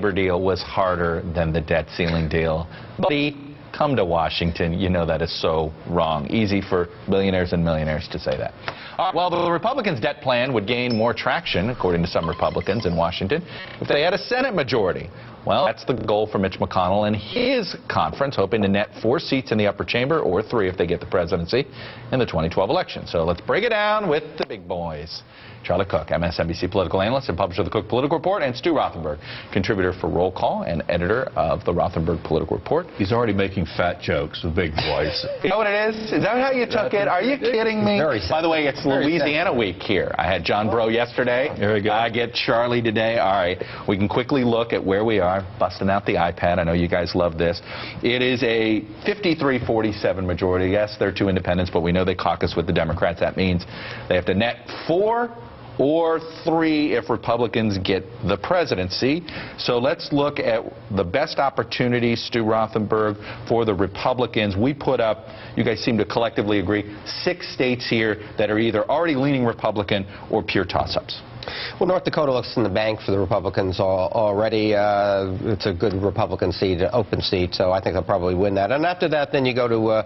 labor deal was harder than the debt ceiling deal. But come to Washington, you know that is so wrong. Easy for billionaires and millionaires to say that. Well, the Republicans' debt plan would gain more traction, according to some Republicans in Washington, if they had a Senate majority. Well, that's the goal for Mitch McConnell and his conference, hoping to net 4 seats in the upper chamber, or 3 if they get the presidency, in the 2012 election. So let's break it down with the big boys. Charlie Cook, MSNBC political analyst and publisher of the Cook Political Report, and Stu Rothenberg, contributor for Roll Call and editor of the Rothenberg Political Report. He's already making fat jokes with big boys. You know what it is? Is that how you took it? Are you kidding me? By the way, it's Louisiana week here. I had John Bro yesterday. There we go. I get Charlie today. All right, we can quickly look at where we are. Busting out the iPad. I know you guys love this. It is a 53-47 majority. Yes, there are 2 independents, but we know they caucus with the Democrats. That means they have to net 4 or 3 if Republicans get the presidency. So let's look at the best opportunities, Stu Rothenberg, for the Republicans. We put up, you guys seem to collectively agree, 6 states here that are either already leaning Republican or pure toss-ups. Well, North Dakota looks in the bank for the Republicans already. It's a good Republican seat, open seat, so I think they'll probably win that. And after that, then you go to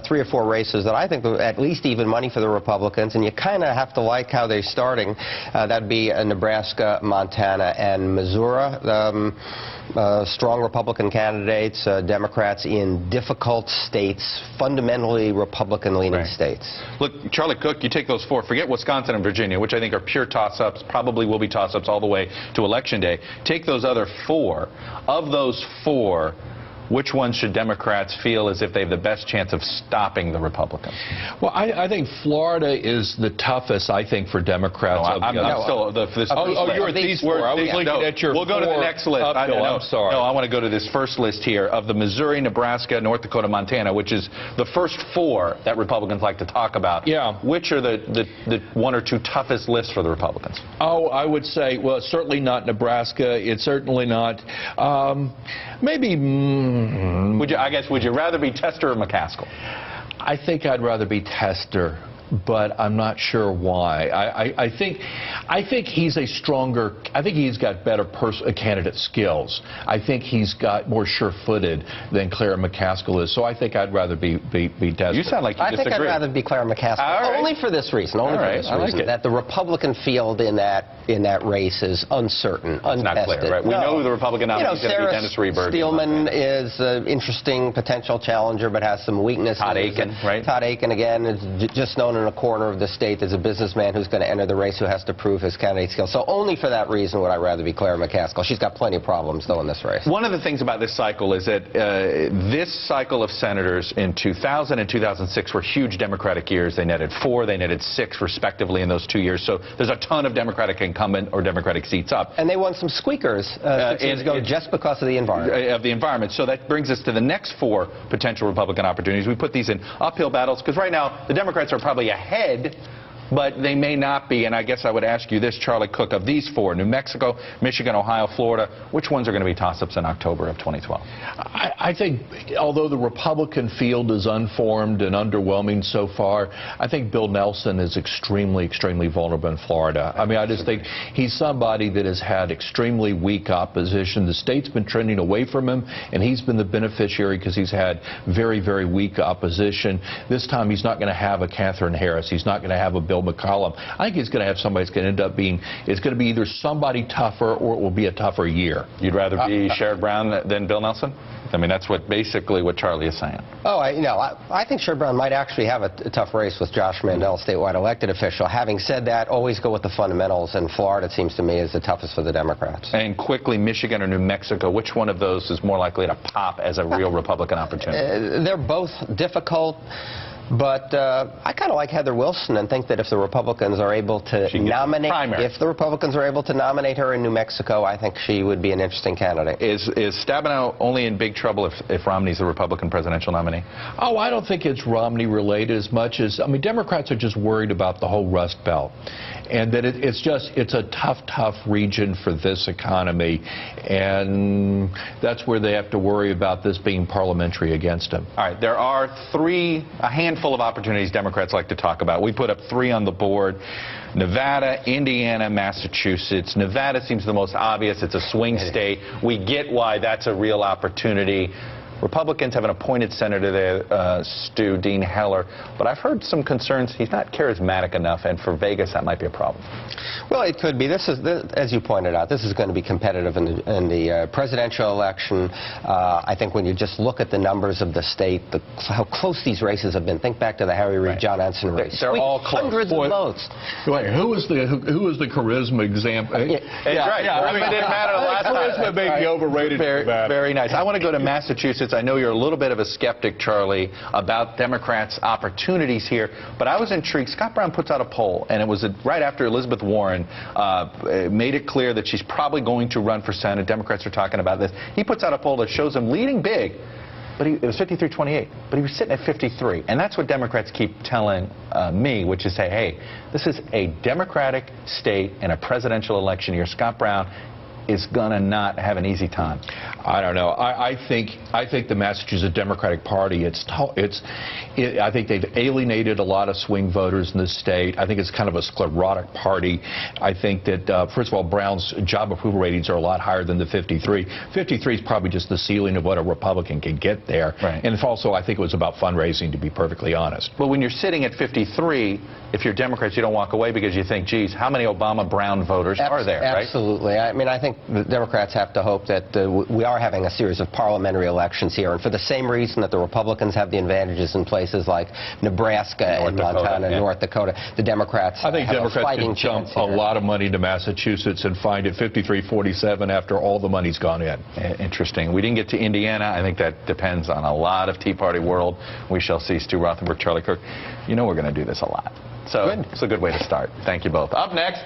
3 or 4 races that I think are at least even money for the Republicans, and you kind of have to like how they're starting. That'd be Nebraska, Montana, and Missouri. Strong Republican candidates, Democrats in difficult states, fundamentally Republican-leaning states. Look, Charlie Cook, you take those 4, forget Wisconsin and Virginia, which I think are pure toss-ups, probably will be toss-ups all the way to Election Day. Take those other 4. Of those 4, which ones should Democrats feel as if they have the best chance of stopping the Republicans? Well, I think Florida is the toughest, I think, for Democrats. You're at these 4. I was looking at your We'll go to the next list. I'm sorry. No, I want to go to this first list here of the Missouri, Nebraska, North Dakota, Montana, which is the first 4 that Republicans like to talk about. Yeah. Which are the 1 or 2 toughest lists for the Republicans? Oh, I would say, well, it's certainly not Nebraska. It's certainly not. Maybe. Would you rather be Tester or McCaskill? I think I'd rather be Tester, but I'm not sure why. I think he's a stronger. I think he's got better candidate skills. I think he's got more sure-footed than Clara McCaskill is. So I think I'd rather be Tester. You sound like you disagree. I think I'd rather be Clara McCaskill. Only for this reason. That the Republican field in that race is uncertain, untested. Not clear, right? We know the Republican nominee is going to be Dennis Rehberg. Steelman is an interesting potential challenger, but has some weaknesses. Todd Akin, right? Todd Akin, again, is just known in a corner of the state as a businessman who's going to enter the race, who has to prove his candidate skills. So only for that reason would I rather be Clara McCaskill. She's got plenty of problems, though, in this race. One of the things about this cycle is that this cycle of senators in 2000 and 2006 were huge Democratic years. They netted 4, they netted 6, respectively, in those 2 years. So there's a ton of Democratic incumbent or Democratic seats up. And they won some squeakers 6 years ago just because of the environment. So that brings us to the next 4 potential Republican opportunities. We put these in uphill battles because right now the Democrats are probably ahead, but they may not be. And I guess I would ask you this, Charlie Cook, of these 4, New Mexico, Michigan, Ohio, Florida, which ones are going to be toss-ups in October of 2012? I think, although the Republican field is unformed and underwhelming so far, I think Bill Nelson is extremely vulnerable in Florida. I mean, I just think he's somebody that has had extremely weak opposition. The state's been trending away from him, and he's been the beneficiary because he's had very weak opposition. This time he's not going to have a Katherine Harris. He's not going to have a Bill McCollum. I think he's going to have somebody that's going to end up being, it's going to be either somebody tougher or it will be a tougher year. You'd rather be Sherrod Brown than Bill Nelson? I mean, that's basically what Charlie is saying. Oh, I think Sherrod Brown might actually have a tough race with Josh Mandel, statewide elected official. Having said that, always go with the fundamentals, and Florida, it seems to me, is the toughest for the Democrats. And quickly, Michigan or New Mexico, which one of those is more likely to pop as a real Republican opportunity? They're both difficult. But I kind of like Heather Wilson and think that if the Republicans are able to nominate, her in New Mexico, I think she would be an interesting candidate. Is Stabenow only in big trouble if Romney's the Republican presidential nominee? Oh, I don't think it's Romney related as much as, I mean, Democrats are just worried about the whole Rust Belt. And that it's a tough region for this economy, and that's where they have to worry about this being parliamentary against them. All right, there are a handful handful of opportunities Democrats like to talk about. We put up 3 on the board: Nevada, Indiana, Massachusetts. Nevada seems the most obvious. It's a swing state. We get why that's a real opportunity. Republicans have an appointed senator there, Stu, Dean Heller, but I've heard some concerns he's not charismatic enough, and for Vegas that might be a problem. Well, it could be. As you pointed out, this is going to be competitive in the presidential election. I think when you just look at the numbers of the state, how close these races have been. Think back to the Harry Reid, John Ensign race. They're all close. Hundreds of votes. Wait, who was the charisma example? Yeah, right. I mean, it didn't matter last time. Charisma may be overrated. Very nice. I want to go to Massachusetts. I know you're a little bit of a skeptic, Charlie, about Democrats' opportunities here, but I was intrigued. Scott Brown puts out a poll, and it was right after Elizabeth Warren made it clear that she's probably going to run for Senate. Democrats are talking about this. He puts out a poll that shows him leading big, but it was 53-28, but he was sitting at 53. And that's what Democrats keep telling me, which is say, hey, this is a Democratic state in a presidential election year. Scott Brown is going to not have an easy time. I don't know. I think the Massachusetts Democratic Party, I think they've alienated a lot of swing voters in the state. I think it's kind of a sclerotic party. I think that, first of all, Brown's job approval ratings are a lot higher than the 53. 53 is probably just the ceiling of what a Republican can get there. Right. And also, I think it was about fundraising, to be perfectly honest. Well, when you're sitting at 53, if you're Democrats, you don't walk away because you think, geez, how many Obama-Brown voters are there, right? Absolutely. I mean, I think the Democrats have to hope that we are having a series of parliamentary elections here, and for the same reason that the Republicans have the advantages in places like Nebraska and Montana and North Dakota, the Democrats I think have Democrats a fighting can jump chance a here. lot of money to Massachusetts and find it 53-47 after all the money's gone in. Interesting. We didn't get to Indiana. I think that depends on a lot of Tea Party world. We shall see. Stu Rothenberg, Charlie Kirk. You know we're going to do this a lot. So it's a good way to start. Thank you both. Up next,